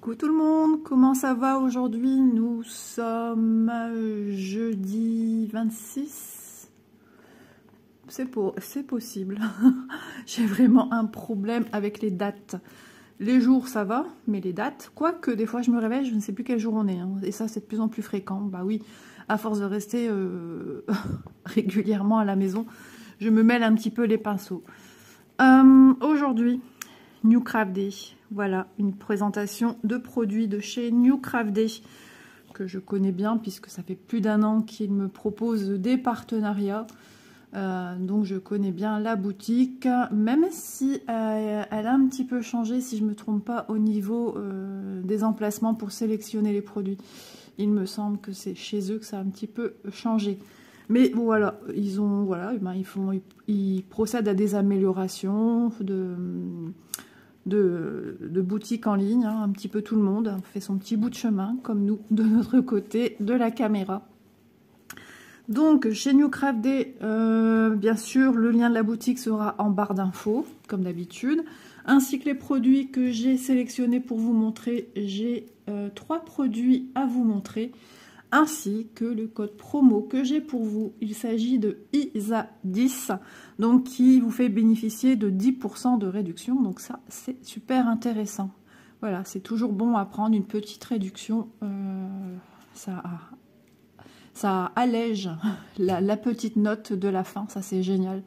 Coucou tout le monde, comment ça va aujourd'hui? Nous sommes jeudi 26. C'est possible. J'ai vraiment un problème avec les dates. Les jours ça va, mais les dates, quoique des fois je me réveille, je ne sais plus quel jour on est. Hein, et ça c'est de plus en plus fréquent. Bah oui, à force de rester régulièrement à la maison, je me mêle un petit peu les pinceaux. Aujourd'hui, New Craft Day. Voilà, une présentation de produits de chez New Craft Day, que je connais bien puisque ça fait plus d'1 an qu'ils me proposent des partenariats. Donc je connais bien la boutique, même si elle a un petit peu changé, si je ne me trompe pas, au niveau des emplacements pour sélectionner les produits. Il me semble que c'est chez eux que ça a un petit peu changé. Mais voilà, ils procèdent à des améliorations de boutiques en ligne, hein, un petit peu tout le monde fait son petit bout de chemin, comme nous, de notre côté de la caméra. Donc, chez New Craft Day, bien sûr, le lien de la boutique sera en barre d'infos, comme d'habitude, ainsi que les produits que j'ai sélectionnés pour vous montrer. J'ai 3 produits à vous montrer, ainsi que le code promo que j'ai pour vous. Il s'agit de ISA10, donc qui vous fait bénéficier de 10% de réduction. Donc ça, c'est super intéressant. Voilà, c'est toujours bon à prendre une petite réduction. Ça allège la petite note de la fin. Ça, c'est génial.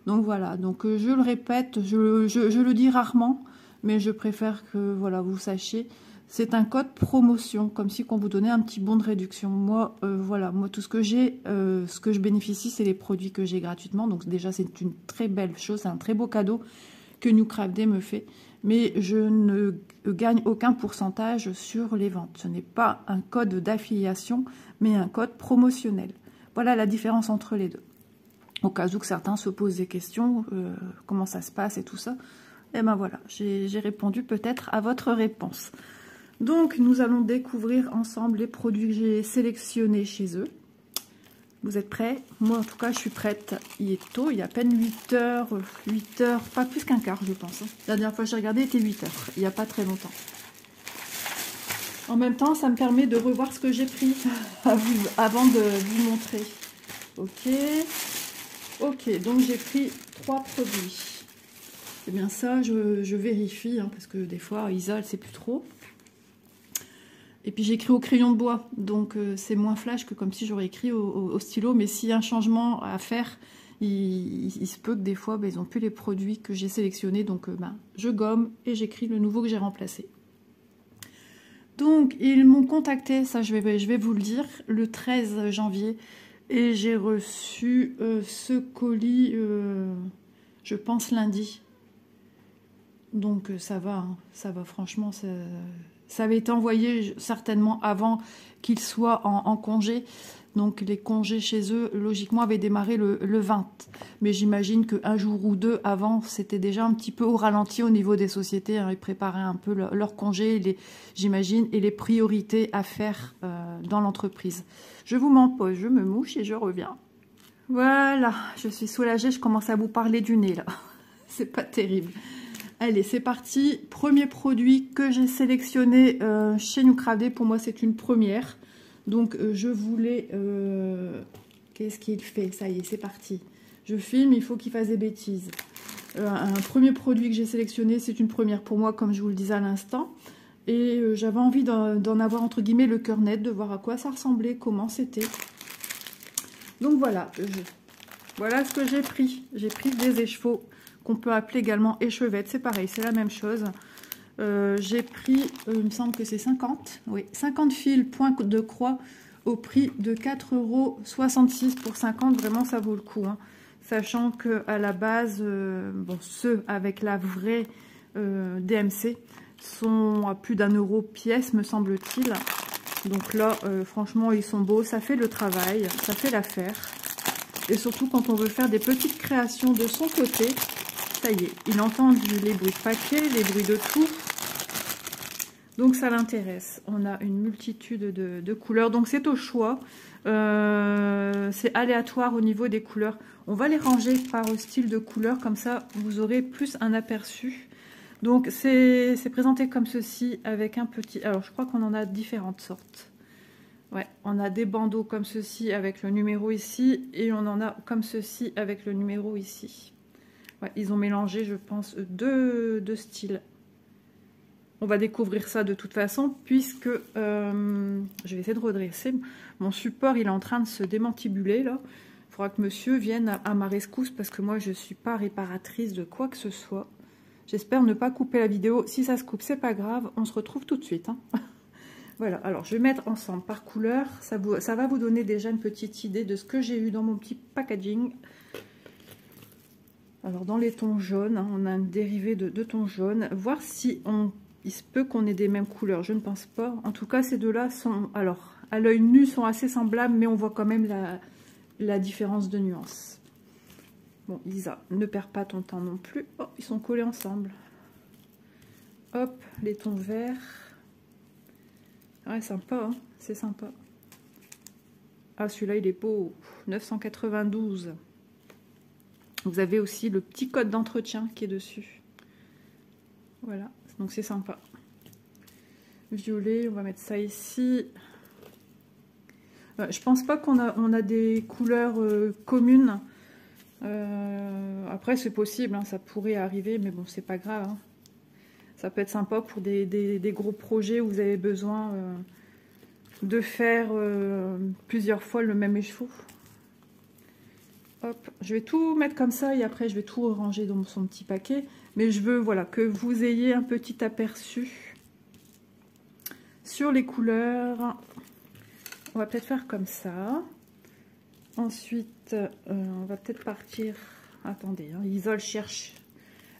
Donc voilà, donc je le répète, je le dis rarement, mais je préfère que voilà, vous sachiez. C'est un code promotion, comme si on vous donnait un petit bon de réduction. Moi, voilà, moi tout ce que j'ai, ce que je bénéficie, c'est les produits que j'ai gratuitement. Donc déjà, c'est une très belle chose, c'est un très beau cadeau que New Craft Day me fait. Mais je ne gagne aucun pourcentage sur les ventes. Ce n'est pas un code d'affiliation, mais un code promotionnel. Voilà la différence entre les deux. Au cas où que certains se posent des questions, comment ça se passe et tout ça. Et ben voilà, j'ai répondu peut-être à votre réponse. Donc, nous allons découvrir ensemble les produits que j'ai sélectionnés chez eux. Vous êtes prêts? Moi, en tout cas, je suis prête. Il est tôt, il y a à peine 8 heures, pas plus qu'un quart, je pense. La dernière fois que j'ai regardé, il était 8 heures, il n'y a pas très longtemps. En même temps, ça me permet de revoir ce que j'ai pris avant de vous montrer. Ok, donc j'ai pris 3 produits. C'est bien ça, je vérifie, hein, parce que des fois, Isa, elle ne sait plus trop. Et puis j'écris au crayon de bois, donc c'est moins flash que comme si j'aurais écrit au stylo. Mais s'il y a un changement à faire, il se peut que des fois, ils n'ont plus les produits que j'ai sélectionnés. Donc je gomme et j'écris le nouveau que j'ai remplacé. Donc ils m'ont contacté, ça je vais vous le dire, le 13 janvier. Et j'ai reçu ce colis, je pense lundi. Donc ça va, hein, ça va franchement, ça avait été envoyé certainement avant qu'ils soient en congé. Donc les congés chez eux, logiquement, avaient démarré le 20. Mais j'imagine qu'un jour ou deux avant, c'était déjà un petit peu au ralenti au niveau des sociétés. Hein, ils préparaient un peu leur congé, j'imagine, et les priorités à faire dans l'entreprise. Je vous m'empose, je me mouche et je reviens. Voilà, je suis soulagée, je commence à vous parler du nez là. C'est pas terrible. Allez, c'est parti. Premier produit que j'ai sélectionné chez New Craft Day. Pour moi, c'est une première. Donc, je voulais... Qu'est-ce qu'il fait? Ça y est, c'est parti. Je filme, il faut qu'il fasse des bêtises. Un premier produit que j'ai sélectionné, c'est une première pour moi, comme je vous le disais à l'instant. Et j'avais envie d'en avoir, entre guillemets, le cœur net, de voir à quoi ça ressemblait, comment c'était. Donc, voilà. Voilà ce que j'ai pris. J'ai pris des écheveaux, qu'on peut appeler également échevettes, c'est pareil, c'est la même chose. J'ai pris, il me semble que c'est 50, oui, 50 fils point de croix au prix de 4,66 € pour 50, vraiment ça vaut le coup. Hein. Sachant qu'à la base, bon, ceux avec la vraie DMC sont à plus d'1 € pièce, me semble-t-il. Donc là, franchement, ils sont beaux, ça fait le travail, ça fait l'affaire. Et surtout quand on veut faire des petites créations de son côté. Ça y est, il entend les bruits de paquet, les bruits de tout. Donc ça l'intéresse. On a une multitude de couleurs. Donc c'est au choix. C'est aléatoire au niveau des couleurs. On va les ranger par style de couleur. Comme ça, vous aurez plus un aperçu. Donc c'est présenté comme ceci avec un petit... Alors je crois qu'on en a différentes sortes. Ouais, on a des bandeaux comme ceci avec le numéro ici et on en a comme ceci avec le numéro ici. Ouais, ils ont mélangé, je pense, deux styles. On va découvrir ça de toute façon puisque je vais essayer de redresser. Mon support, il est en train de se démantibuler là. Il faudra que monsieur vienne à ma rescousse parce que moi, je ne suis pas réparatrice de quoi que ce soit. J'espère ne pas couper la vidéo. Si ça se coupe, c'est pas grave. On se retrouve tout de suite. Hein. Voilà, alors je vais mettre ensemble par couleur. Ça va vous donner déjà une petite idée de ce que j'ai eu dans mon petit packaging. Alors dans les tons jaunes, hein, on a un dérivé de tons jaunes. Voir si il se peut qu'on ait des mêmes couleurs. Je ne pense pas. En tout cas, ces deux-là sont, alors, à l'œil nu, sont assez semblables, mais on voit quand même la différence de nuances. Bon, Lisa, ne perds pas ton temps non plus. Oh, ils sont collés ensemble. Hop, les tons verts. Ouais, sympa, hein, c'est sympa. Ah, celui-là, il est beau. 992. Vous avez aussi le petit code d'entretien qui est dessus. Voilà, donc c'est sympa. Violet, on va mettre ça ici. Je pense pas qu'on a des couleurs communes. Après, c'est possible, hein, ça pourrait arriver, mais bon, c'est pas grave. Hein. Ça peut être sympa pour des gros projets où vous avez besoin de faire plusieurs fois le même écheveau. Hop, je vais tout mettre comme ça et après je vais tout ranger dans son petit paquet. Mais je veux voilà, que vous ayez un petit aperçu sur les couleurs. On va peut-être faire comme ça. Ensuite, on va peut-être partir... Attendez, hein, Isole cherche...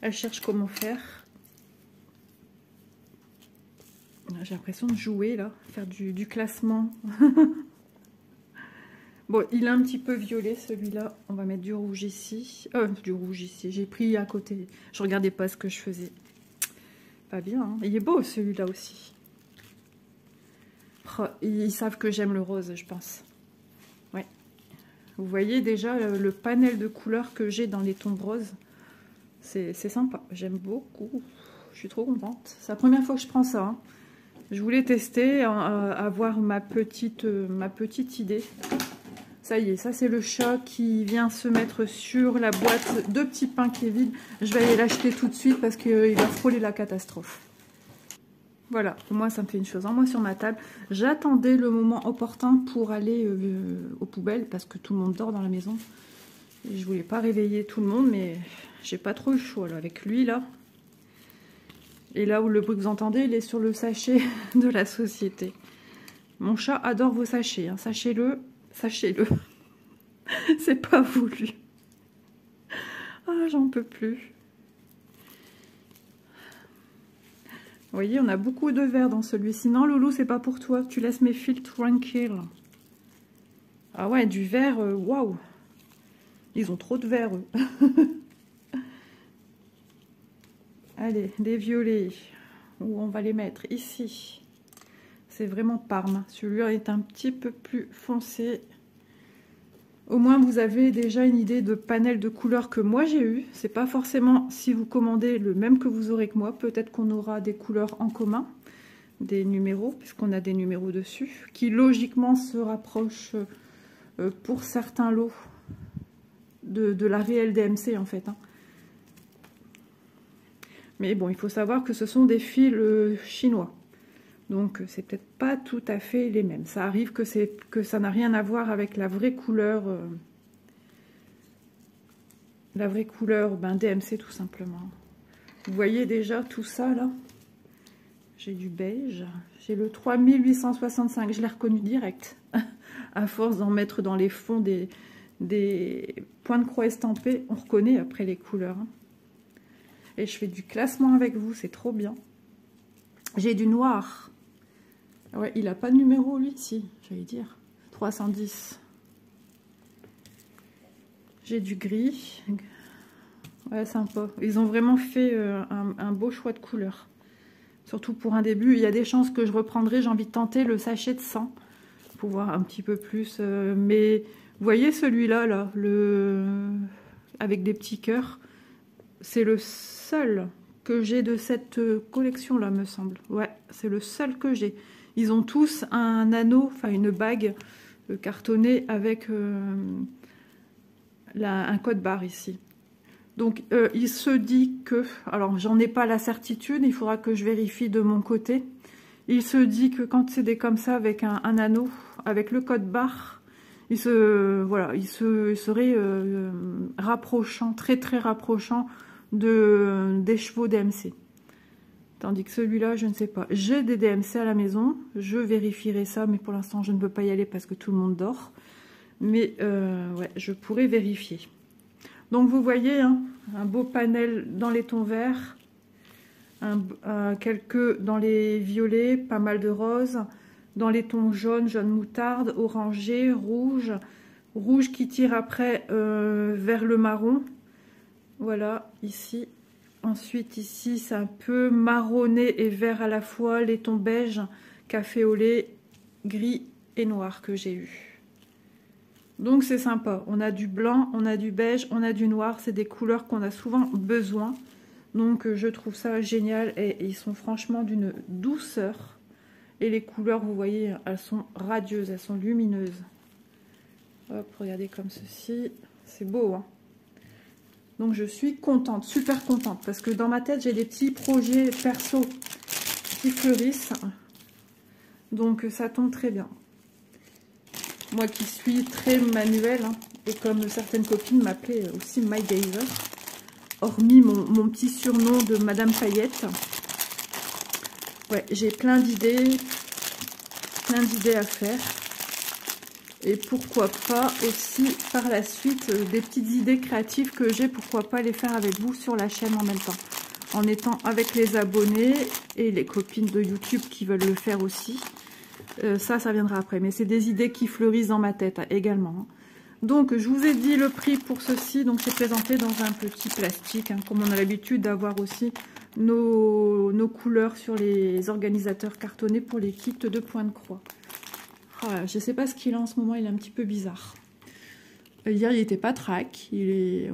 Elle cherche comment faire. J'ai l'impression de jouer là, faire du classement. Bon, il est un petit peu violet celui-là. On va mettre du rouge ici. Du rouge ici. J'ai pris à côté. Je regardais pas ce que je faisais. Pas bien, hein. Il est beau celui-là aussi. Oh, ils savent que j'aime le rose, je pense. Ouais. Vous voyez déjà le panel de couleurs que j'ai dans les tons roses. C'est sympa. J'aime beaucoup. Je suis trop contente. C'est la première fois que je prends ça. Hein. Je voulais tester, avoir ma petite idée. Ça y est, ça c'est le chat qui vient se mettre sur la boîte de petits pains qui est vide. Je vais aller l'acheter tout de suite parce qu'il va frôler la catastrophe. Voilà, moi ça me fait une chose en moins sur ma table. J'attendais le moment opportun pour aller aux poubelles parce que tout le monde dort dans la maison. Et je voulais pas réveiller tout le monde, mais j'ai pas trop le choix là, avec lui là. Et là où le bruit que vous entendez, il est sur le sachet de la société. Mon chat adore vos sachets, hein. Sachez-le, sachez-le. C'est pas voulu. Ah, j'en peux plus. Vous voyez, on a beaucoup de verre dans celui-ci. Non, Loulou, c'est pas pour toi. Tu laisses mes fils tranquilles. Ah ouais, du verre, waouh. Ils ont trop de verre, eux. Allez, des violets. Où on va les mettre? Ici. C'est vraiment Parme. Celui-là est un petit peu plus foncé. Au moins, vous avez déjà une idée de panel de couleurs que moi j'ai eu. C'est pas forcément si vous commandez le même que vous aurez que moi. Peut-être qu'on aura des couleurs en commun, des numéros, puisqu'on a des numéros dessus, qui logiquement se rapprochent pour certains lots de la réelle DMC en fait. Hein. Mais bon, il faut savoir que ce sont des fils chinois. Donc, c'est peut-être pas tout à fait les mêmes. Ça arrive que ça n'a rien à voir avec la vraie couleur. DMC tout simplement. Vous voyez déjà tout ça là. J'ai du beige. J'ai le 3865. Je l'ai reconnu direct. À force d'en mettre dans les fonds des points de croix estampés, on reconnaît après les couleurs. Hein. Et je fais du classement avec vous, c'est trop bien. J'ai du noir. Ouais, il n'a pas de numéro, lui, si, j'allais dire. 310. J'ai du gris. Ouais, sympa. Ils ont vraiment fait un beau choix de couleurs. Surtout pour un début. Il y a des chances que je reprendrai, j'ai envie de tenter le sachet de 100. Pour voir un petit peu plus. Mais vous voyez celui-là, avec des petits cœurs. C'est le seul que j'ai de cette collection-là, me semble. Ouais, c'est le seul que j'ai. Ils ont tous un anneau, enfin une bague cartonnée avec un code barre ici. Donc, il se dit que... Alors, j'en ai pas la certitude, il faudra que je vérifie de mon côté. Il se dit que quand c'est des comme ça avec un anneau, avec le code barre, il serait rapprochant, très très rapprochant des chevaux DMC. Tandis que celui-là, je ne sais pas. J'ai des DMC à la maison, je vérifierai ça, mais pour l'instant, je ne peux pas y aller parce que tout le monde dort. Mais ouais, je pourrais vérifier. Donc, vous voyez, hein, un beau panel dans les tons verts, quelques dans les violets, pas mal de roses, dans les tons jaune, jaune moutarde, orangé, rouge, rouge qui tire après vers le marron. Voilà, ici. Ensuite, ici, c'est un peu marronné et vert à la fois, les tons beige, café au lait, gris et noir que j'ai eu. Donc, c'est sympa. On a du blanc, on a du beige, on a du noir. C'est des couleurs qu'on a souvent besoin. Donc, je trouve ça génial et ils sont franchement d'une douceur. Et les couleurs, vous voyez, elles sont radieuses, elles sont lumineuses. Hop, regardez comme ceci. C'est beau, hein? Donc je suis contente, super contente, parce que dans ma tête, j'ai des petits projets perso qui fleurissent. Donc ça tombe très bien. Moi qui suis très manuelle, hein, et comme certaines copines m'appelaient aussi My Gazer, hormis mon petit surnom de Madame Paillette. Ouais, j'ai plein d'idées à faire. Et pourquoi pas aussi par la suite des petites idées créatives que j'ai, pourquoi pas les faire avec vous sur la chaîne en même temps. En étant avec les abonnés et les copines de YouTube qui veulent le faire aussi. Ça viendra après. Mais c'est des idées qui fleurissent dans ma tête également. Donc je vous ai dit le prix pour ceci. Donc c'est présenté dans un petit plastique, hein, comme on a l'habitude d'avoir aussi nos couleurs sur les organisateurs cartonnés pour les kits de point de croix. Ah, je ne sais pas ce qu'il a en ce moment, il est un petit peu bizarre. Hier, il n'était pas track. Il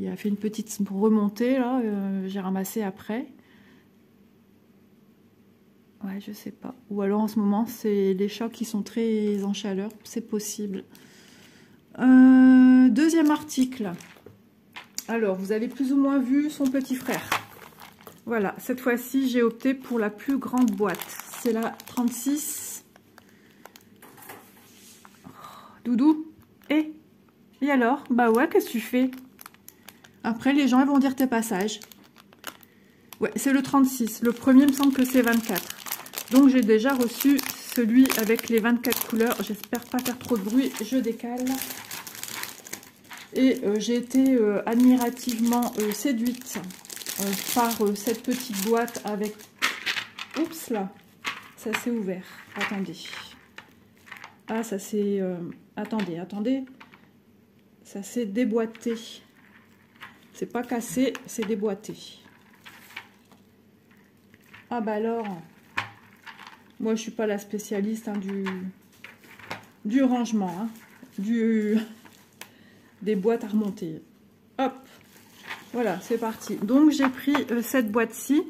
a fait une petite remontée, là. J'ai ramassé après. Ouais, je sais pas. Ou alors, en ce moment, c'est les chocs qui sont très en chaleur. C'est possible. Deuxième article. Alors, vous avez plus ou moins vu son petit frère. Voilà, cette fois-ci, j'ai opté pour la plus grande boîte. C'est la 36. Doudou, et alors? Bah ouais, qu'est-ce que tu fais? Après, les gens ils vont dire tes passages. Ouais, c'est le 36. Le premier, il me semble que c'est 24. Donc, j'ai déjà reçu celui avec les 24 couleurs. J'espère pas faire trop de bruit. Je décale. Et j'ai été admirativement séduite par cette petite boîte avec... Oups, là. Ça s'est ouvert. Attendez. Ah, ça s'est... Attendez. Ça s'est déboîté. C'est pas cassé, c'est déboîté. Ah bah alors... Moi, je suis pas la spécialiste hein, du rangement. Hein, des boîtes à remonter. Hop. Voilà, c'est parti. Donc, j'ai pris cette boîte-ci.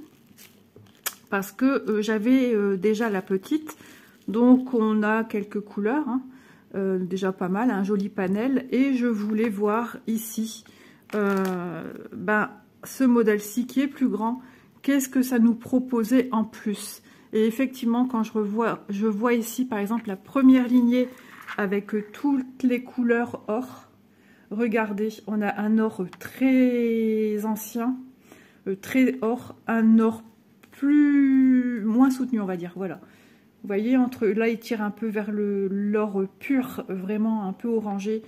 Parce que j'avais déjà la petite. Donc, on a quelques couleurs. Hein. Déjà pas mal, un joli panel. Et je voulais voir ici ce modèle-ci qui est plus grand. Qu'est-ce que ça nous proposait en plus? Et effectivement, quand je vois ici, par exemple, la première lignée avec toutes les couleurs or. Regardez, on a un or très ancien, très or, un or moins soutenu, on va dire. Voilà. Vous voyez, là, il tire un peu vers l'or pur, vraiment un peu orangé.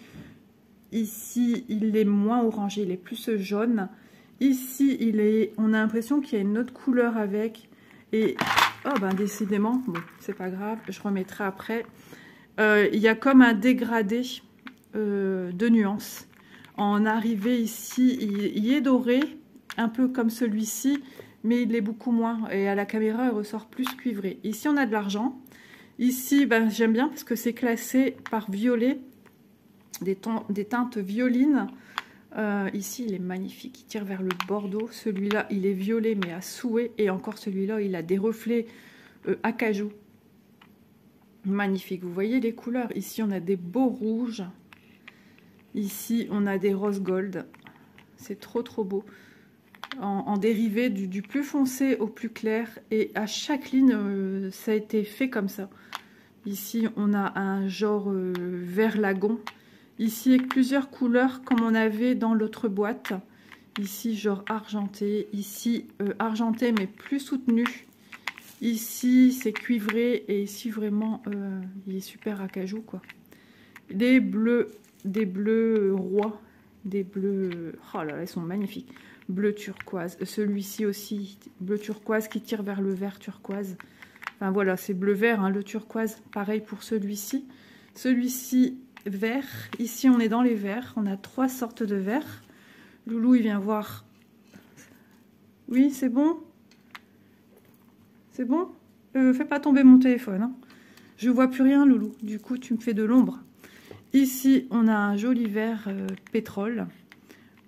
Ici, il est moins orangé, il est plus jaune. Ici, on a l'impression qu'il y a une autre couleur avec. Et, oh ben, décidément, bon, c'est pas grave, je remettrai après. Il y a comme un dégradé de nuances. En arrivée ici, il est doré, un peu comme celui-ci. Mais il est beaucoup moins. Et à la caméra, il ressort plus cuivré. Ici, on a de l'argent. Ici, ben, j'aime bien parce que c'est classé par violet. Des teintes violines. Ici, il est magnifique. Il tire vers le bordeaux. Celui-là, il est violet, mais à souhait. Et encore celui-là, il a des reflets acajou. Magnifique. Vous voyez les couleurs. Ici, on a des beaux rouges. Ici, on a des rose gold. C'est trop, trop beau. En dérivé du plus foncé au plus clair. Et à chaque ligne, ça a été fait comme ça. Ici, on a un genre vert lagon. Ici, avec plusieurs couleurs comme on avait dans l'autre boîte. Ici, genre argenté. Ici, argenté mais plus soutenu. Ici, c'est cuivré. Et ici, vraiment, il est super acajou, quoi. Des bleus rois. Des bleus... Oh là là, ils sont magnifiques. Bleu turquoise. Celui-ci aussi, bleu turquoise qui tire vers le vert turquoise. Enfin, voilà, c'est bleu-vert, hein, le turquoise. Pareil pour celui-ci. Celui-ci... vert. Ici, on est dans les verts. On a 3 sortes de verts. Loulou, il vient voir. Oui, c'est bon? C'est bon? Fais pas tomber mon téléphone. Hein. Je vois plus rien, Loulou. Du coup, tu me fais de l'ombre. Ici, on a un joli vert pétrole.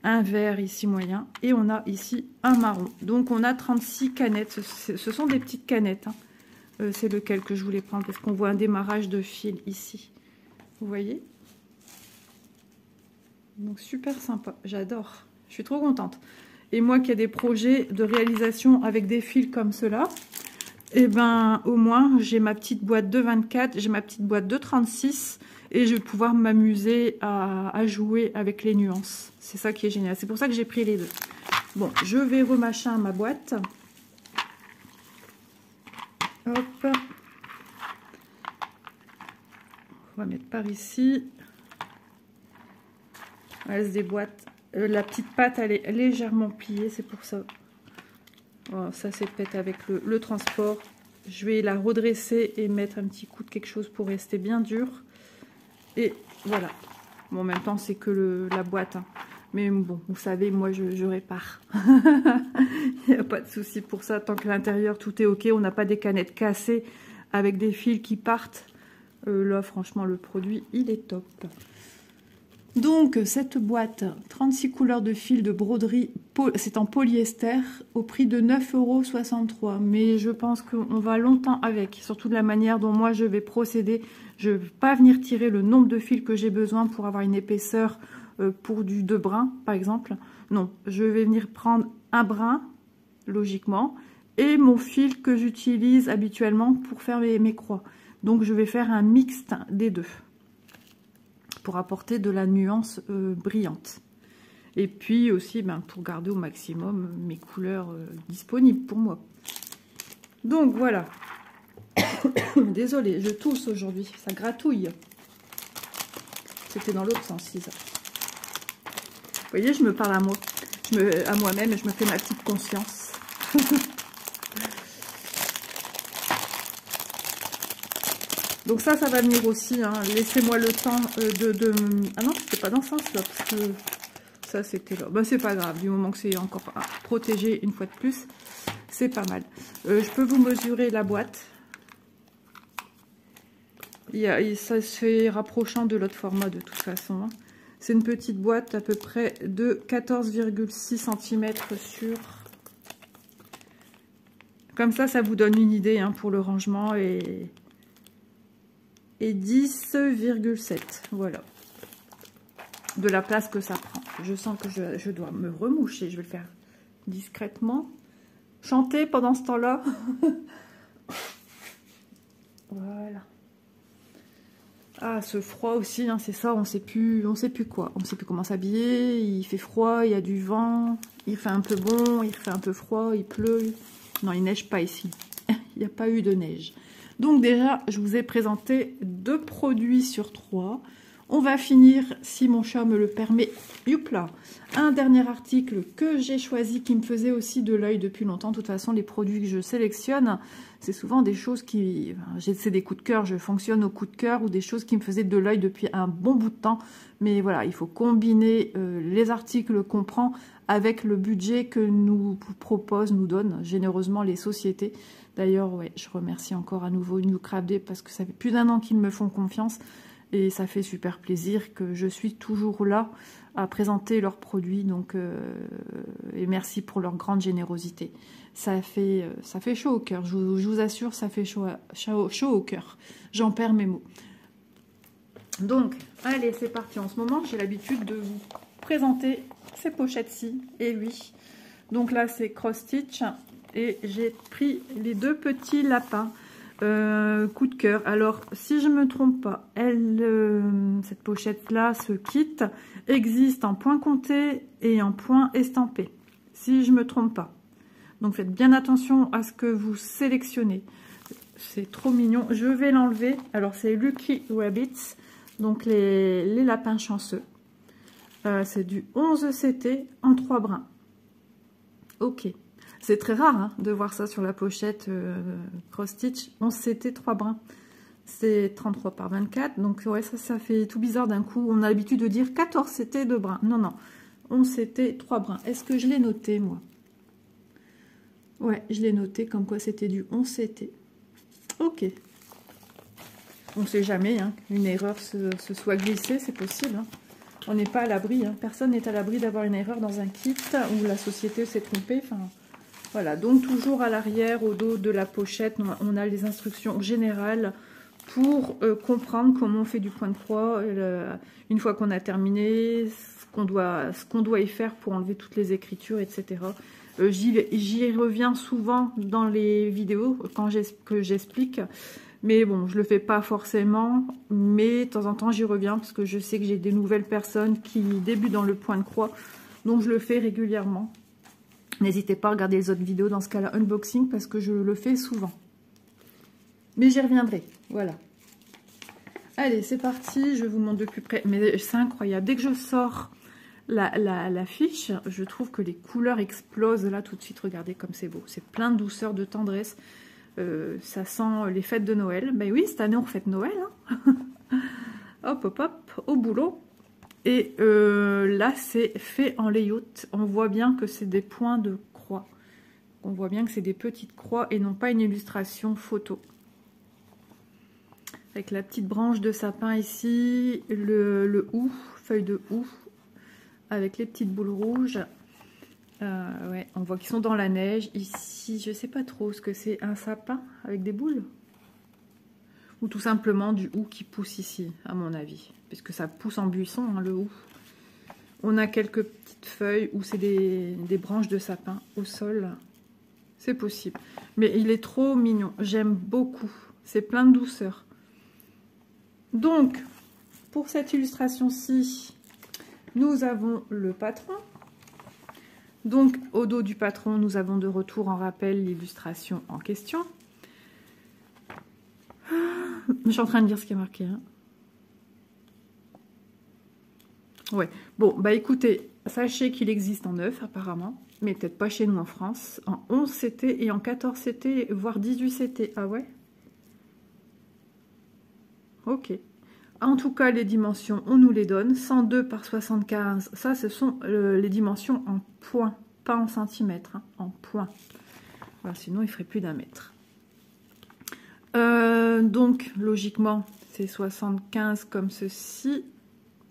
Un vert ici moyen. Et on a ici un marron. Donc, on a 36 canettes. Ce sont des petites canettes. Hein. C'est lequel que je voulais prendre parce qu'on voit un démarrage de fil ici. Vous voyez? Donc super sympa, j'adore. Je suis trop contente. Et moi qui ai des projets de réalisation avec des fils comme cela, et ben au moins j'ai ma petite boîte de 24, j'ai ma petite boîte de 36 et je vais pouvoir m'amuser à jouer avec les nuances. C'est ça qui est génial. C'est pour ça que j'ai pris les deux. Bon, je vais remachin ma boîte. Hop. On va mettre par ici. Elle se déboîte. La petite patte, elle est légèrement pliée, c'est pour ça. Oh, ça, c'est peut-être avec le transport. Je vais la redresser et mettre un petit coup de quelque chose pour rester bien dur. Et voilà. Bon, en même temps, c'est que la boîte. Hein. Mais bon, vous savez, moi, je répare. Il n'y a pas de souci pour ça. Tant que l'intérieur, tout est OK. On n'a pas des canettes cassées avec des fils qui partent. Là, franchement, le produit, il est top. Donc, cette boîte, 36 couleurs de fil de broderie, c'est en polyester, au prix de 9,63 €. Mais je pense qu'on va longtemps avec, surtout de la manière dont moi je vais procéder. Je ne vais pas venir tirer le nombre de fils que j'ai besoin pour avoir une épaisseur pour du 2 brins, par exemple. Non, je vais venir prendre un brin, logiquement, et mon fil que j'utilise habituellement pour faire mes croix. Donc, je vais faire un mixte des deux, pour apporter de la nuance brillante. Et puis aussi pour garder au maximum mes couleurs disponibles pour moi. Donc voilà. Désolée, je tousse aujourd'hui, ça gratouille. C'était dans l'autre sens, Lisa. Vous voyez, je me parle à moi, à moi-même et je me fais ma petite conscience. Donc ça va venir aussi. Hein. Laissez-moi le temps de... Ah non, c'était pas dans ce sens-là, parce que ça, c'était là. Bah, c'est pas grave, du moment que c'est encore protégé une fois de plus, c'est pas mal. Je peux vous mesurer la boîte. Ça se fait rapprochant de l'autre format, de toute façon. Hein. C'est une petite boîte à peu près de 14,6 cm sur... Comme ça vous donne une idée hein, pour le rangement et 10,7, voilà, de la place que ça prend. Je sens que je dois me remoucher, je vais le faire discrètement. Chanter pendant ce temps-là. Voilà. Ah, ce froid aussi, hein, c'est ça, on sait plus quoi. On sait plus comment s'habiller, il fait froid, il y a du vent, il fait un peu bon, il fait un peu froid, il pleut. Non, il neige pas ici. Il n'y a pas eu de neige. Donc déjà, je vous ai présenté 2 produits sur 3. On va finir, si mon chat me le permet, youpla, un dernier article que j'ai choisi, qui me faisait aussi de l'œil depuis longtemps. De toute façon, les produits que je sélectionne, c'est souvent des choses qui... C'est des coups de cœur, je fonctionne au coup de cœur, ou des choses qui me faisaient de l'œil depuis un bon bout de temps. Mais voilà, il faut combiner les articles qu'on prend avec le budget que nous donnent généreusement les sociétés. D'ailleurs, ouais, je remercie encore à nouveau New Craft Day parce que ça fait plus d'1 an qu'ils me font confiance. Et ça fait super plaisir que je suis toujours là à présenter leurs produits. Donc, et merci pour leur grande générosité. Ça fait chaud au cœur. Je vous assure, ça fait chaud au cœur. J'en perds mes mots. Donc, allez, c'est parti. En ce moment, j'ai l'habitude de vous présenter ces pochettes-ci. Et oui. Donc là, c'est cross stitch. Et j'ai pris les deux petits lapins. Coup de cœur. Alors, si je me trompe pas, cette pochette-là, ce kit, existe en point compté et en point estampé. Si je me trompe pas. Donc, faites bien attention à ce que vous sélectionnez. C'est trop mignon. Je vais l'enlever. Alors, c'est Lucky Rabbits. Donc, les lapins chanceux. C'est du 11 CT en 3 brins. Ok. C'est très rare hein, de voir ça sur la pochette cross stitch. 11 CT 3 brins. C'est 33 par 24. Donc ouais, ça fait tout bizarre d'un coup. On a l'habitude de dire 14 CT 2 brins. Non, non. 11 CT 3 brins. Est-ce que je l'ai noté moi? Ouais, je l'ai noté comme quoi c'était du 11 CT. Ok. On ne sait jamais hein, qu'une erreur se soit glissée. C'est possible. Hein. On n'est pas à l'abri. Hein. Personne n'est à l'abri d'avoir une erreur dans un kit où la société s'est trompée. Enfin... Voilà, donc toujours à l'arrière, au dos de la pochette, on a les instructions générales pour comprendre comment on fait du point de croix. Une fois qu'on a terminé, ce qu'on doit y faire pour enlever toutes les écritures, etc. J'y reviens souvent dans les vidéos que j'explique. Mais bon, je ne le fais pas forcément, mais de temps en temps j'y reviens parce que je sais que j'ai des nouvelles personnes qui débutent dans le point de croix. Donc je le fais régulièrement. N'hésitez pas à regarder les autres vidéos dans ce cas-là, unboxing, parce que je le fais souvent. Mais j'y reviendrai, voilà. Allez, c'est parti, je vous montre de plus près. Mais c'est incroyable, dès que je sors la fiche, je trouve que les couleurs explosent là tout de suite. Regardez comme c'est beau, c'est plein de douceur, de tendresse. Ça sent les fêtes de Noël. Ben oui, cette année on fête Noël. Hein. Hop, hop, hop, au boulot. Et là, c'est fait en layout. On voit bien que c'est des points de croix. On voit bien que c'est des petites croix et non pas une illustration photo. Avec la petite branche de sapin ici, le hou, feuille de hou, avec les petites boules rouges. Ouais, on voit qu'ils sont dans la neige. Ici, je ne sais pas trop ce que c'est, un sapin avec des boules. Ou tout simplement du hou qui pousse ici, à mon avis. Puisque ça pousse en buisson, hein, le hou. On a quelques petites feuilles où c'est des branches de sapin au sol. C'est possible. Mais il est trop mignon. J'aime beaucoup. C'est plein de douceur. Donc, pour cette illustration-ci, nous avons le patron. Donc, au dos du patron, nous avons de retour en rappel l'illustration en question. Je suis en train de dire ce qui est marqué. Hein. Ouais. Bon, bah écoutez, sachez qu'il existe en 9 apparemment, mais peut-être pas chez nous en France, en 11 CT et en 14 CT, voire 18 CT. Ah ouais? Ok. En tout cas, les dimensions, on nous les donne. 102 par 75, ça, ce sont les dimensions en points, pas en centimètres, hein, en points. Voilà, sinon, il ferait plus d'1 mètre. Donc, logiquement, c'est 75 comme ceci.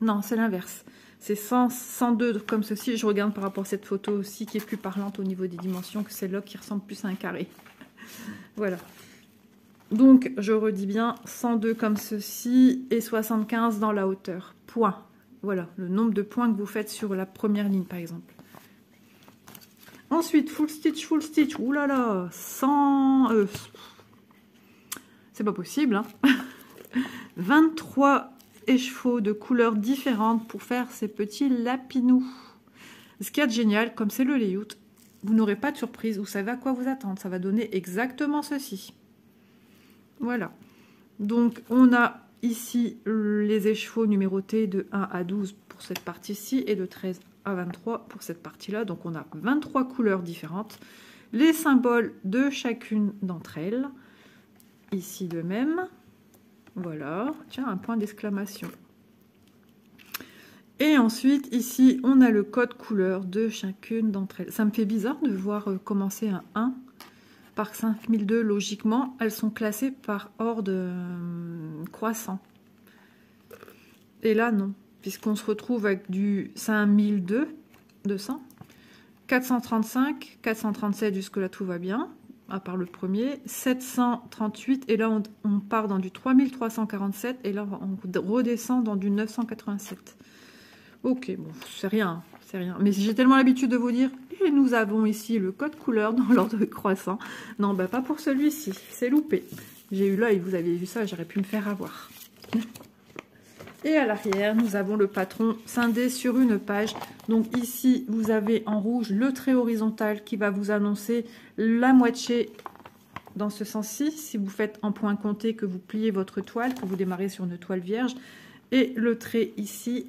Non, c'est l'inverse. C'est 102 comme ceci. Je regarde par rapport à cette photo aussi qui est plus parlante au niveau des dimensions que celle-là qui ressemble plus à un carré. Voilà. Donc, je redis bien 102 comme ceci et 75 dans la hauteur. Point. Voilà, le nombre de points que vous faites sur la première ligne, par exemple. Ensuite, full stitch, full stitch. Ouh là là, 100... c'est pas possible, hein. 23 écheveaux de couleurs différentes pour faire ces petits lapinous. Ce qui est génial, comme c'est le layout, vous n'aurez pas de surprise, vous savez à quoi vous attendre. Ça va donner exactement ceci. Voilà. Donc, on a ici les écheveaux numérotés de 1 à 12 pour cette partie-ci et de 13 à 23 pour cette partie-là. Donc, on a 23 couleurs différentes. Les symboles de chacune d'entre elles. Ici de même. Voilà. Tiens, un point d'exclamation. Et ensuite, ici, on a le code couleur de chacune d'entre elles. Ça me fait bizarre de voir commencer un 1 par 5002. Logiquement, elles sont classées par ordre croissant. Et là, non. Puisqu'on se retrouve avec du 5200, 435, 437, jusque-là, tout va bien. À part le premier. 738. Et là, on part dans du 3347. Et là, on redescend dans du 987. Ok, bon, c'est rien. C'est rien. Mais j'ai tellement l'habitude de vous dire, et nous avons ici le code couleur dans l'ordre croissant. Non, bah pas pour celui-ci. C'est loupé. J'ai eu l'œil, vous avez vu ça, j'aurais pu me faire avoir. Et à l'arrière, nous avons le patron scindé sur une page. Donc ici, vous avez en rouge le trait horizontal qui va vous annoncer la moitié dans ce sens-ci. Si vous faites en point compté, que vous pliez votre toile, que vous démarrez sur une toile vierge. Et le trait ici,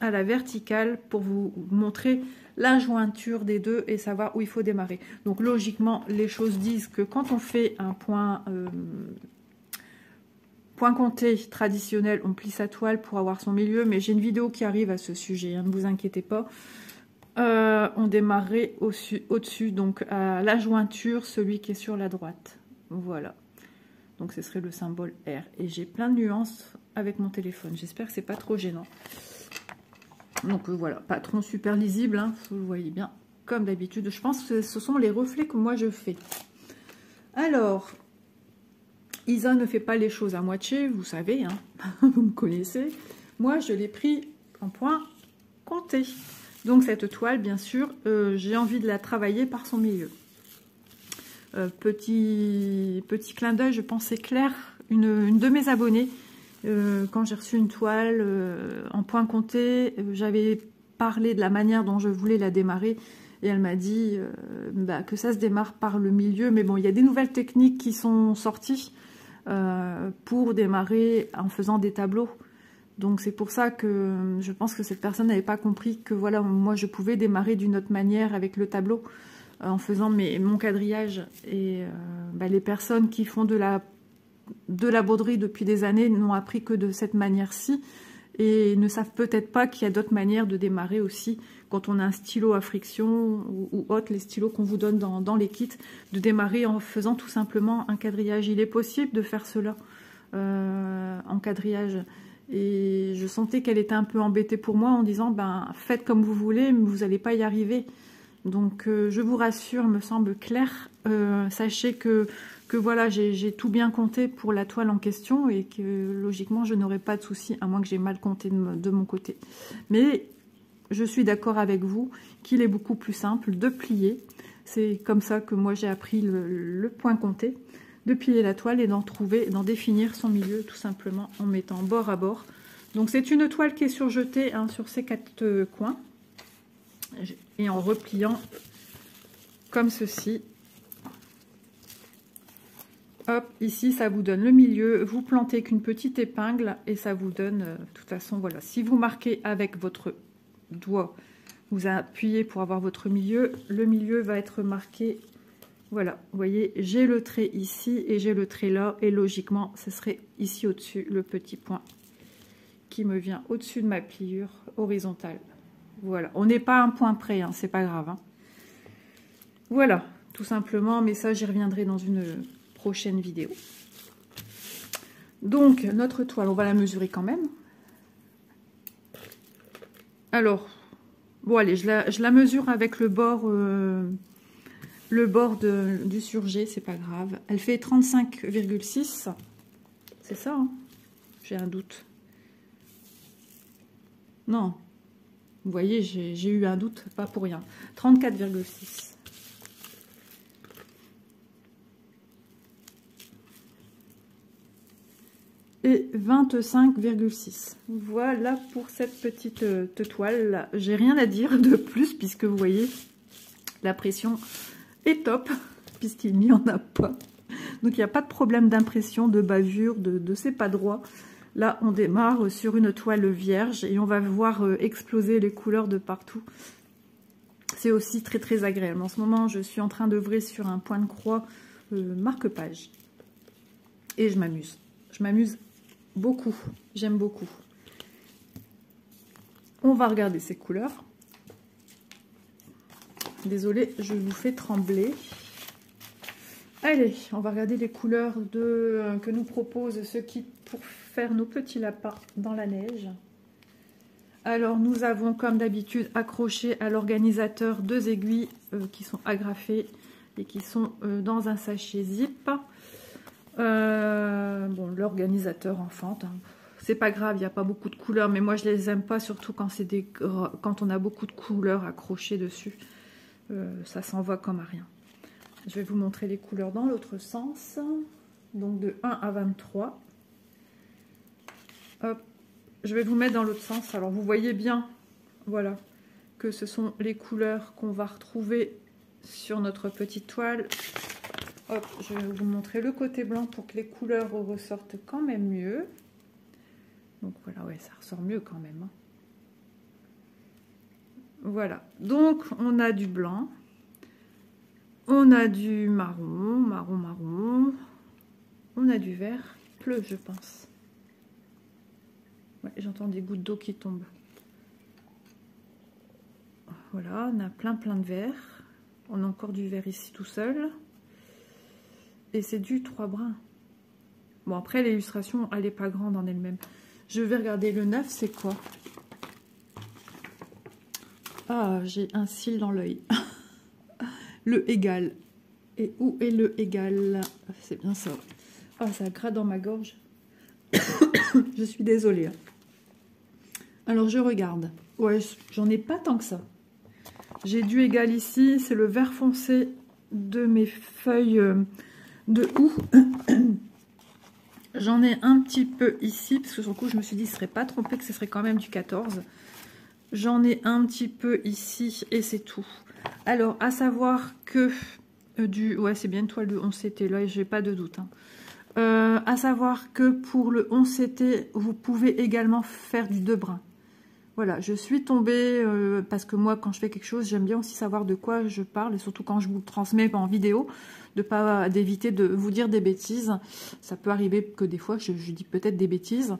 à la verticale, pour vous montrer la jointure des deux et savoir où il faut démarrer. Donc logiquement, les choses disent que quand on fait un point compté traditionnel, on plie sa toile pour avoir son milieu, mais j'ai une vidéo qui arrive à ce sujet, hein, ne vous inquiétez pas. On démarrerait au-dessus, donc à la jointure, celui qui est sur la droite. Voilà. Donc ce serait le symbole R. Et j'ai plein de nuances avec mon téléphone. J'espère que c'est pas trop gênant. Donc voilà, patron super lisible, hein, vous le voyez bien, comme d'habitude. Je pense que ce sont les reflets que moi je fais. Alors, Isa ne fait pas les choses à moitié, vous savez, hein, vous me connaissez. Moi, je l'ai pris en point compté. Donc cette toile, bien sûr, j'ai envie de la travailler par son milieu. Petit clin d'œil, je pense c'est Claire, une de mes abonnées. Quand j'ai reçu une toile en point compté, j'avais parlé de la manière dont je voulais la démarrer et elle m'a dit que ça se démarre par le milieu. Mais bon, il y a des nouvelles techniques qui sont sorties pour démarrer en faisant des tableaux. Donc c'est pour ça que je pense que cette personne n'avait pas compris que voilà, moi je pouvais démarrer d'une autre manière avec le tableau en faisant mon quadrillage. Et les personnes qui font de la broderie depuis des années n'ont appris que de cette manière-ci et ne savent peut-être pas qu'il y a d'autres manières de démarrer aussi quand on a un stylo à friction ou autre, les stylos qu'on vous donne dans les kits, de démarrer en faisant tout simplement un quadrillage. Il est possible de faire cela en quadrillage et je sentais qu'elle était un peu embêtée pour moi en disant faites comme vous voulez mais vous n'allez pas y arriver. Donc je vous rassure, me semble clair, sachez que voilà, j'ai tout bien compté pour la toile en question et que logiquement je n'aurai pas de souci à moins que j'ai mal compté de mon côté. Mais je suis d'accord avec vous qu'il est beaucoup plus simple de plier. C'est comme ça que moi j'ai appris le point compté, de plier la toile et d'en définir son milieu tout simplement en mettant bord à bord. Donc c'est une toile qui est surjetée sur ces 4 coins et en repliant comme ceci. Hop, ici ça vous donne le milieu, vous plantez qu'une petite épingle et ça vous donne, de toute façon voilà, si vous marquez avec votre doigt, vous appuyez pour avoir votre milieu, le milieu va être marqué, voilà, vous voyez, j'ai le trait ici et j'ai le trait là et logiquement ce serait ici au-dessus le petit point qui me vient au-dessus de ma pliure horizontale. Voilà, on n'est pas à un point près, hein, c'est pas grave. Hein. Voilà, tout simplement, mais ça j'y reviendrai dans une prochaine vidéo. Donc notre toile, on va la mesurer quand même. Alors, bon allez, je la mesure avec le bord du surjet, c'est pas grave. Elle fait 35,6. C'est ça, hein? J'ai un doute. Non, vous voyez, j'ai eu un doute, pas pour rien. 34,6. Et 25,6. Voilà pour cette petite toile là. J'ai rien à dire de plus puisque vous voyez la pression est top puisqu'il n'y en a pas. Donc il n'y a pas de problème d'impression, de bavure, de c'est pas droit. Là on démarre sur une toile vierge et on va voir exploser les couleurs de partout. C'est aussi très très agréable. En ce moment je suis en train d'œuvrer sur un point de croix marque-page. Et je m'amuse. Je m'amuse beaucoup, j'aime beaucoup. On va regarder ces couleurs. Désolée, je vous fais trembler. Allez, on va regarder les couleurs que nous propose ce kit pour faire nos petits lapins dans la neige. Alors, nous avons, comme d'habitude, accroché à l'organisateur 2 aiguilles qui sont agrafées et qui sont dans un sachet zip. Bon, l'organisateur enfante, hein. C'est pas grave, il n'y a pas beaucoup de couleurs, mais moi je les aime pas, surtout quand quand on a beaucoup de couleurs accrochées dessus. Ça s'envoie comme à rien. Je vais vous montrer les couleurs dans l'autre sens. Donc de 1 à 23. Hop. Je vais vous mettre dans l'autre sens. Alors vous voyez bien, voilà, que ce sont les couleurs qu'on va retrouver sur notre petite toile. Hop, je vais vous montrer le côté blanc pour que les couleurs ressortent quand même mieux. Donc voilà, ouais, ça ressort mieux quand même, hein. Voilà, donc on a du blanc, on a du marron, marron, on a du vert, bleu je pense. Ouais, j'entends des gouttes d'eau qui tombent. Voilà, on a plein de vert. On a encore du vert ici tout seul. Et c'est du 3 brins. Bon, après l'illustration, elle n'est pas grande en elle-même. Je vais regarder le 9, c'est quoi? Ah, j'ai un cil dans l'œil. Le égal. Et où est le égal? C'est bien ça. Ah, ça gratte dans ma gorge. Je suis désolée, hein. Alors, je regarde. Ouais, j'en ai pas tant que ça. J'ai du égal ici. C'est le vert foncé de mes feuilles de houx. J'en ai un petit peu ici, parce que sur le coup, je me suis dit, ce serait pas trompé, que ce serait quand même du 14. J'en ai un petit peu ici, et c'est tout. Alors, à savoir que ouais, c'est bien une toile de 11 CT, là, j'ai pas de doute, hein. À savoir que pour le 11 CT, vous pouvez également faire du 2 brins. Voilà, je suis tombée, parce que moi, quand je fais quelque chose, j'aime bien aussi savoir de quoi je parle, et surtout quand je vous le transmets en vidéo, d'éviter de vous dire des bêtises. Ça peut arriver que des fois, je dis peut-être des bêtises,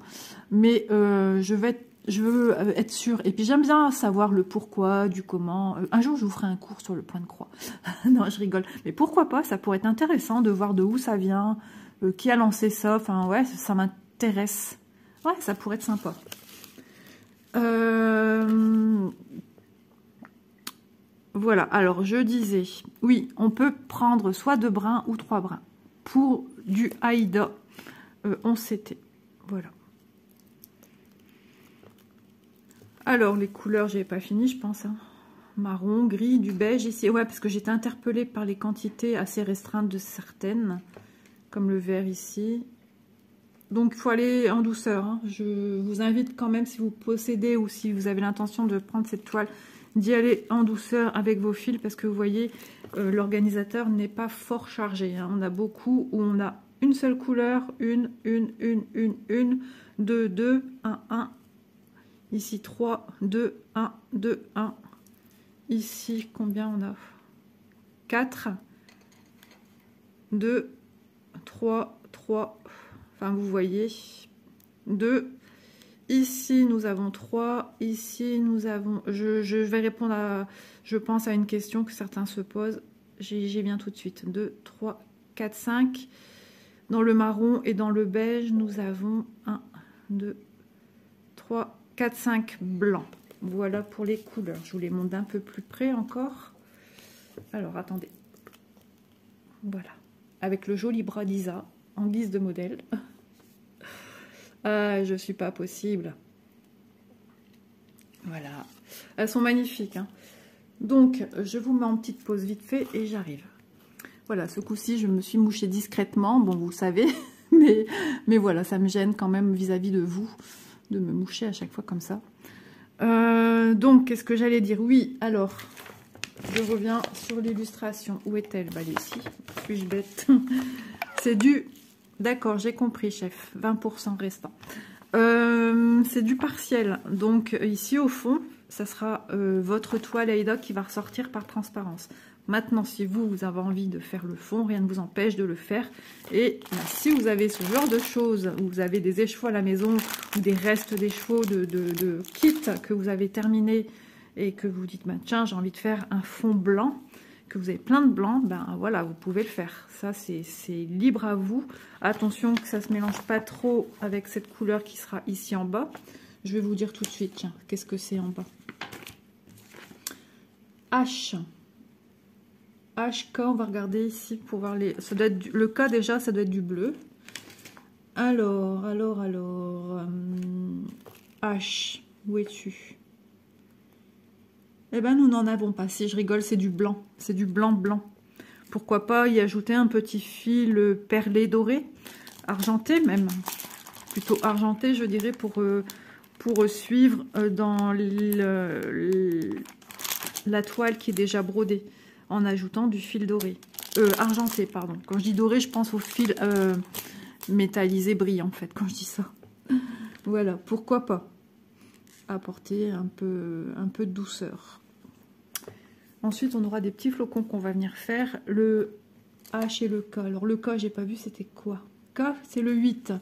mais je veux être sûre. Et puis, j'aime bien savoir le pourquoi, du comment. Un jour, je vous ferai un cours sur le point de croix. Non, je rigole. Mais pourquoi pas, ça pourrait être intéressant de voir de où ça vient, qui a lancé ça. Enfin, ouais, ça m'intéresse. Ouais, ça pourrait être sympa. Voilà, alors je disais, oui, on peut prendre soit 2 brins ou 3 brins pour du Aïda 11 CT. Voilà. Alors, les couleurs, j'ai pas fini, je pense, hein. Marron, gris, du beige ici. Ouais, parce que j'étais interpellée par les quantités assez restreintes de certaines, comme le vert ici. Donc, il faut aller en douceur, hein. Je vous invite quand même, si vous possédez ou si vous avez l'intention de prendre cette toile, d'y aller en douceur avec vos fils, parce que vous voyez, l'organisateur n'est pas fort chargé, hein. On a beaucoup où on a une seule couleur, une, 2, 2, 1, 1. Ici, 3, 2, 1, 2, 1. Ici, combien on a? 4, 2, 3, 3. Enfin, vous voyez, 2. Ici, nous avons 3. Ici, nous avons... Je vais répondre à... Je pense à une question que certains se posent. J'y viens tout de suite. 2, 3, 4, 5. Dans le marron et dans le beige, nous avons 1, 2, 3, 4, 5 blancs. Voilà pour les couleurs. Je vous les montre d'un peu plus près encore. Alors, attendez. Voilà. Avec le joli bras d'Isa en guise de modèle. Ah, je suis pas possible. Voilà. Elles sont magnifiques, hein. Donc, je vous mets en petite pause vite fait et j'arrive. Voilà, ce coup-ci, je me suis mouchée discrètement. Bon, vous savez, mais voilà, ça me gêne quand même vis-à-vis de vous, de me moucher à chaque fois comme ça. Donc, qu'est-ce que j'allais dire? Oui, alors, je reviens sur l'illustration. Où est-elle? Bah, elle est ici. Suis-je bête? C'est du... D'accord, j'ai compris, chef. 20% restant. C'est du partiel. Donc, ici, au fond, ça sera votre toile Aïda qui va ressortir par transparence. Maintenant, si vous avez envie de faire le fond, rien ne vous empêche de le faire. Et si vous avez ce genre de choses, vous avez des écheveaux à la maison ou des restes d'écheveaux de kit que vous avez terminé et que vous dites, ben, tiens, j'ai envie de faire un fond blanc, que vous avez plein de blanc, ben voilà, vous pouvez le faire. Ça, c'est libre à vous. Attention que ça ne se mélange pas trop avec cette couleur qui sera ici en bas. Je vais vous dire tout de suite, tiens, qu'est-ce que c'est en bas. H. HK, on va regarder ici pour voir les... Ça doit être le K déjà, ça doit être du bleu. Alors... H, où es-tu? Eh ben, nous n'en avons pas. Si je rigole, c'est du blanc. C'est du blanc. Pourquoi pas y ajouter un petit fil perlé doré, argenté même. Plutôt argenté, je dirais, pour suivre dans la toile qui est déjà brodée, en ajoutant du fil doré. Argenté, pardon. Quand je dis doré, je pense au fil métallisé brillant, en fait, quand je dis ça. Voilà, pourquoi pas apporter un peu de douceur. Ensuite, on aura des petits flocons qu'on va venir faire. Le H et le K. Alors, le K, j'ai pas vu, c'était quoi? K, c'est le 8.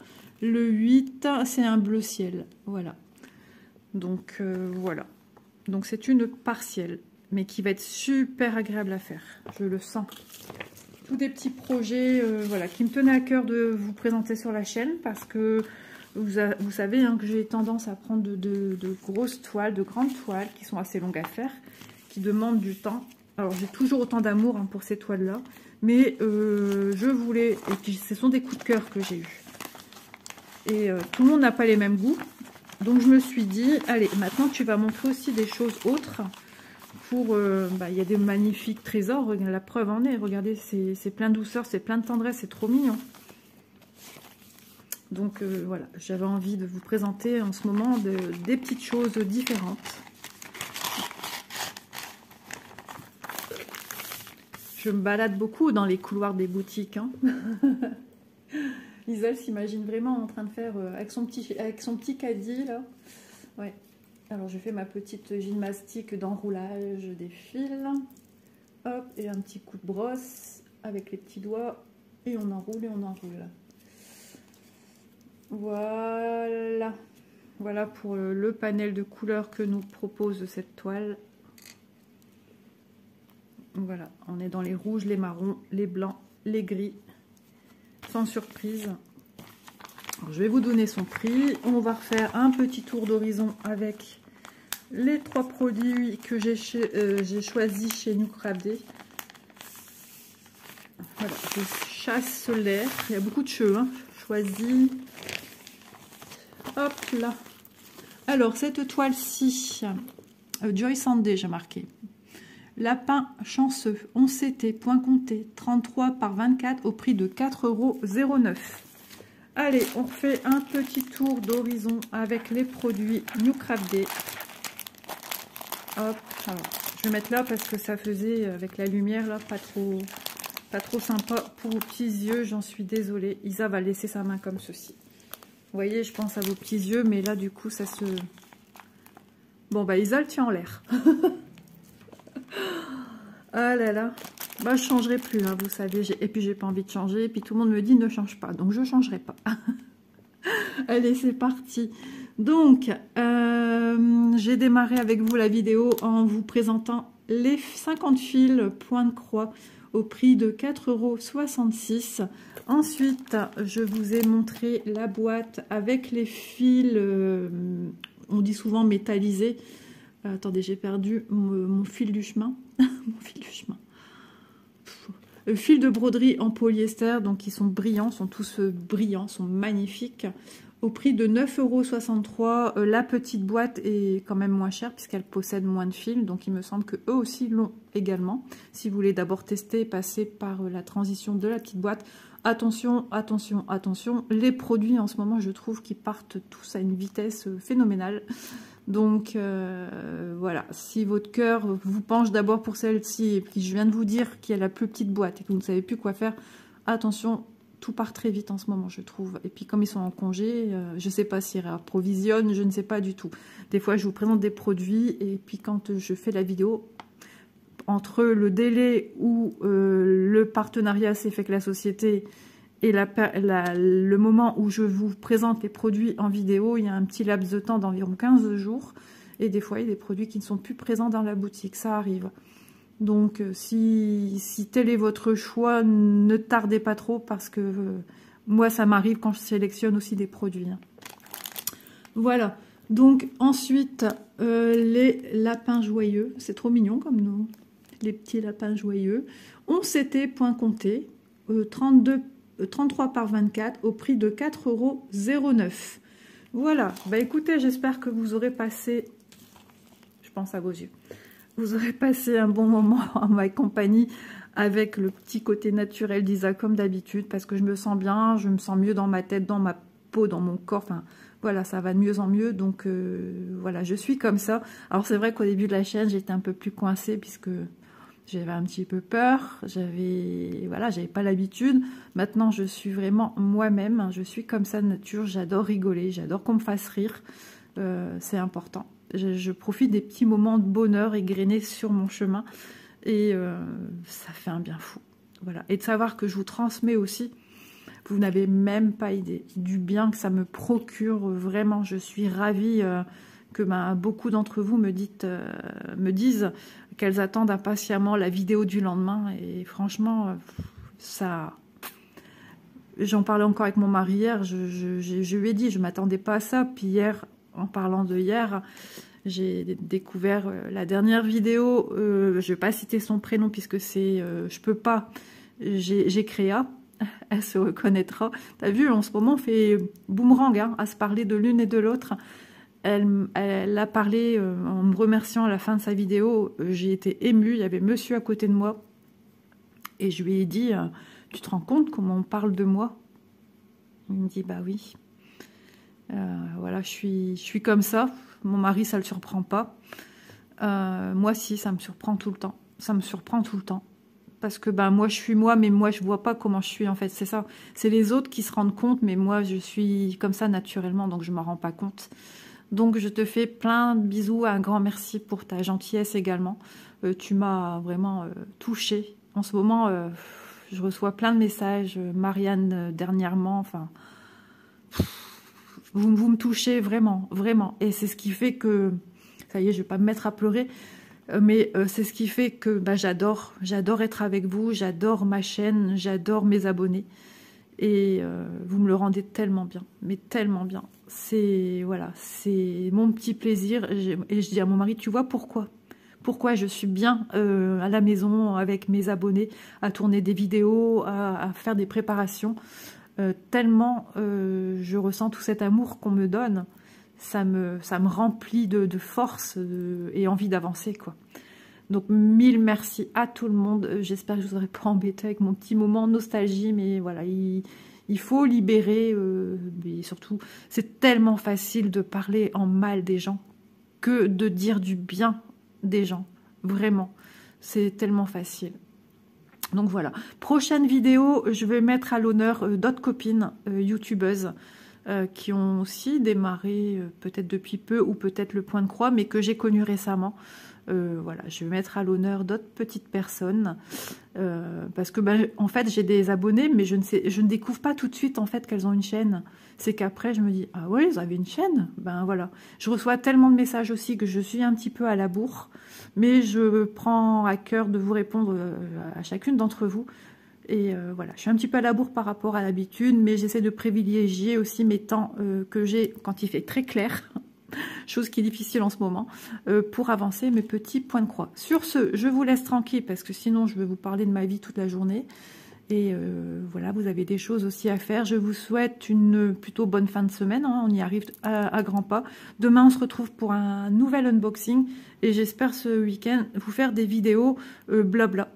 Le 8, c'est un bleu ciel. Voilà. Donc, voilà. Donc, c'est une partielle, mais qui va être super agréable à faire. Je le sens. Tous des petits projets voilà, qui me tenaient à cœur de vous présenter sur la chaîne, parce que vous savez hein, que j'ai tendance à prendre de grosses toiles, de grandes toiles, qui sont assez longues à faire, qui demandent du temps. Alors, j'ai toujours autant d'amour hein, pour ces toiles-là, mais je voulais... Et puis, ce sont des coups de cœur que j'ai eus. Et tout le monde n'a pas les mêmes goûts. Donc, je me suis dit, allez, maintenant, tu vas montrer aussi des choses autres. Pour, il y a des magnifiques trésors. La preuve en est. Regardez, c'est plein de douceur, c'est plein de tendresse, c'est trop mignon. Donc, voilà, j'avais envie de vous présenter en ce moment des petites choses différentes. Je me balade beaucoup dans les couloirs des boutiques. Hein. Isole s'imagine vraiment en train de faire avec son petit caddie là. Ouais. Alors je fais ma petite gymnastique d'enroulage des fils. Hop, et un petit coup de brosse avec les petits doigts. Et on enroule et on enroule. Voilà. Voilà pour le panel de couleurs que nous propose cette toile. Voilà, on est dans les rouges, les marrons, les blancs, les gris. Sans surprise. Alors, je vais vous donner son prix. On va refaire un petit tour d'horizon avec les 3 produits que j'ai choisis chez Nucrabdé. Voilà, je chasse solaire. Il y a beaucoup de cheveux. Hein. Choisis. Hop là. Alors, cette toile-ci, Joy Sandé, j'ai marqué. Lapin chanceux, 11 CT, point compté, 33 par 24 au prix de 4,09 €. Allez, on refait un petit tour d'horizon avec les produits Nucrabdé. Hop, alors, je vais mettre là parce que ça faisait, avec la lumière, là, pas trop sympa pour vos petits yeux, j'en suis désolée. Isa va laisser sa main comme ceci. Vous voyez, je pense à vos petits yeux, mais là, du coup, ça se... Bon, bah, Isa le tient en l'air. Ah là là, bah je changerai plus là, vous savez, et puis j'ai pas envie de changer, et puis tout le monde me dit ne change pas, donc je changerai pas. Allez, c'est parti. Donc, j'ai démarré avec vous la vidéo en vous présentant les 50 fils point de croix au prix de 4,66 €. Ensuite, je vous ai montré la boîte avec les fils, on dit souvent métallisés. Attendez, j'ai perdu mon fil du chemin. Mon fil du chemin. Le fil de broderie en polyester, donc ils sont brillants, sont tous brillants, sont magnifiques. Au prix de 9,63 €. La petite boîte est quand même moins chère puisqu'elle possède moins de fils, donc il me semble que eux aussi l'ont également. Si vous voulez d'abord tester, passer par la transition de la petite boîte. Attention, attention, attention. Les produits en ce moment, je trouve qu'ils partent tous à une vitesse phénoménale. Donc voilà, si votre cœur vous penche d'abord pour celle-ci, et puis je viens de vous dire qu'il y a la plus petite boîte et que vous ne savez plus quoi faire, attention, tout part très vite en ce moment, je trouve. Et puis comme ils sont en congé, je ne sais pas s'ils réapprovisionnent, je ne sais pas du tout. Des fois, je vous présente des produits et puis quand je fais la vidéo, entre le délai où le partenariat s'est fait avec la société et le moment où je vous présente les produits en vidéo, il y a un petit laps de temps d'environ 15 jours. Et des fois, il y a des produits qui ne sont plus présents dans la boutique. Ça arrive. Donc, si tel est votre choix, ne tardez pas trop parce que moi, ça m'arrive quand je sélectionne aussi des produits. Voilà. Donc ensuite, les lapins joyeux, c'est trop mignon comme nom, les petits lapins joyeux. On s'était point compté, 33 par 24 au prix de 4,09 €. Voilà, bah écoutez, j'espère que vous aurez passé, je pense à vos yeux, vous aurez passé un bon moment en ma compagnie avec le petit côté naturel d'Isa comme d'habitude, parce que je me sens bien, je me sens mieux dans ma tête, dans ma peau, dans mon corps, enfin voilà, ça va de mieux en mieux, donc voilà, je suis comme ça. Alors c'est vrai qu'au début de la chaîne, j'étais un peu plus coincée, puisque j'avais un petit peu peur, j'avais pas l'habitude. Maintenant, je suis vraiment moi-même, je suis comme ça de nature, j'adore rigoler, j'adore qu'on me fasse rire, c'est important. Je profite des petits moments de bonheur égrenés sur mon chemin, et ça fait un bien fou. Voilà. Et de savoir que je vous transmets aussi, vous n'avez même pas idée du bien que ça me procure, vraiment. Je suis ravie que beaucoup d'entre vous me disent qu'elles attendent impatiemment la vidéo du lendemain. Et franchement, ça... J'en parlais encore avec mon mari hier, je lui ai dit, je ne m'attendais pas à ça. Puis hier, en parlant de hier, j'ai découvert la dernière vidéo, je ne vais pas citer son prénom puisque c'est, je peux pas, j'ai Créa, elle se reconnaîtra. T'as vu, en ce moment, on fait boomerang hein, à se parler de l'une et de l'autre. Elle a parlé en me remerciant à la fin de sa vidéo, j'ai été émue, il y avait monsieur à côté de moi, et je lui ai dit, tu te rends compte comment on parle de moi? Il me dit, bah oui. Voilà, je suis comme ça. Mon mari, ça le surprend pas. Moi, si, ça me surprend tout le temps. Ça me surprend tout le temps. Parce que ben, moi, je suis moi, mais moi, je vois pas comment je suis, en fait. C'est ça. C'est les autres qui se rendent compte, mais moi, je suis comme ça naturellement, donc je m'en rends pas compte. Donc, je te fais plein de bisous. Un grand merci pour ta gentillesse également. Tu m'as vraiment touchée. En ce moment, je reçois plein de messages. Marianne, dernièrement, enfin... Vous me touchez vraiment, vraiment. Et c'est ce qui fait que... Ça y est, je ne vais pas me mettre à pleurer. Mais c'est ce qui fait que bah, j'adore être avec vous. J'adore ma chaîne. J'adore mes abonnés. Et vous me le rendez tellement bien. Mais tellement bien. C'est voilà, c'est mon petit plaisir. Et je dis à mon mari, tu vois pourquoi? Pourquoi je suis bien à la maison avec mes abonnés, à tourner des vidéos, à faire des préparations. Tellement je ressens tout cet amour qu'on me donne, ça me remplit de force et envie d'avancer, quoi. Donc, mille merci à tout le monde. J'espère que je vous aurais pas embêté avec mon petit moment de nostalgie, mais voilà, il faut libérer, mais surtout, c'est tellement facile de parler en mal des gens que de dire du bien des gens, vraiment. C'est tellement facile. Donc voilà, prochaine vidéo, je vais mettre à l'honneur d'autres copines youtubeuses qui ont aussi démarré peut-être depuis peu ou peut-être le point de croix, mais que j'ai connu récemment. Voilà, je vais mettre à l'honneur d'autres petites personnes parce que ben, en fait j'ai des abonnés, mais je ne découvre pas tout de suite en fait qu'elles ont une chaîne. C'est qu'après je me dis ah oui, vous avez une chaîne, ben voilà. Je reçois tellement de messages aussi que je suis un petit peu à la bourre, mais je prends à cœur de vous répondre à chacune d'entre vous. Et voilà, je suis un petit peu à la bourre par rapport à l'habitude, mais j'essaie de privilégier aussi mes temps que j'ai quand il fait très clair. Chose qui est difficile en ce moment, pour avancer mes petits points de croix. Sur ce, je vous laisse tranquille parce que sinon je vais vous parler de ma vie toute la journée. Et voilà, vous avez des choses aussi à faire. Je vous souhaite une plutôt bonne fin de semaine, hein, on y arrive à grands pas. Demain, on se retrouve pour un nouvel unboxing et j'espère ce week-end vous faire des vidéos blabla.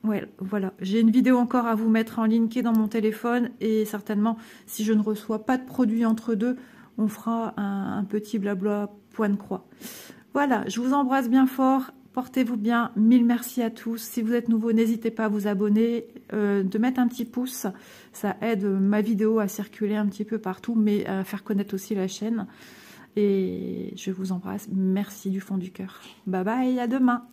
Ouais, voilà, j'ai une vidéo encore à vous mettre en ligne qui est dans mon téléphone et certainement, si je ne reçois pas de produits entre deux, on fera un petit blabla point de croix. Voilà, je vous embrasse bien fort. Portez-vous bien. Mille merci à tous. Si vous êtes nouveau, n'hésitez pas à vous abonner, de mettre un petit pouce. Ça aide ma vidéo à circuler un petit peu partout, mais à faire connaître aussi la chaîne. Et je vous embrasse. Merci du fond du cœur. Bye bye, à demain.